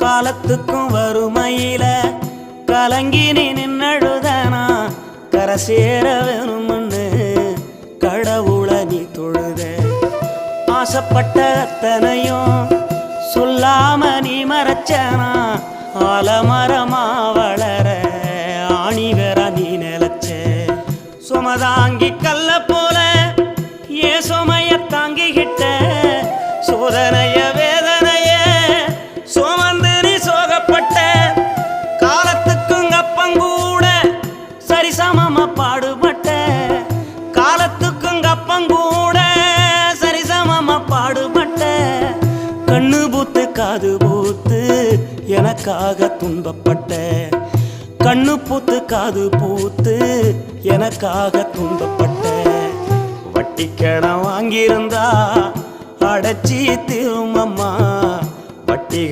காலத்துக்கும் வறுமையில கலங்கி நீ நின்னழுதனா கரை சேர வேணும்னு கடவுளை நீ தொழுத. ஆசைப்பட்ட அத்தனையும் சொல்லாம நீ மறைச்சனா ஆலமரமா வளர ஆணி வேற நீ நிலச்ச. சுமதாங்கி கல்ல போல ஏ சுமைய தாங்கிக்கிட்ட சோதனைய வேதனைய சுமந்து நீ சோகப்பட்ட. காலத்துக்கும் அப்பங்கூட சரிசமமா பாடுபட்ட. காலத்துக்கும் அப்பங்கூட சரிசமமா பாடுபட்ட. கண்ணு பூத்து காது பூத்து எனக்காக துன்பப்பட்ட. கண்ணு பூத்து காது பூத்து எனக்காக துன்பப்பட்ட. வட்டி கடன் வாங்கியிருந்தா அடைச்சி திரும்பம்மா. வட்டி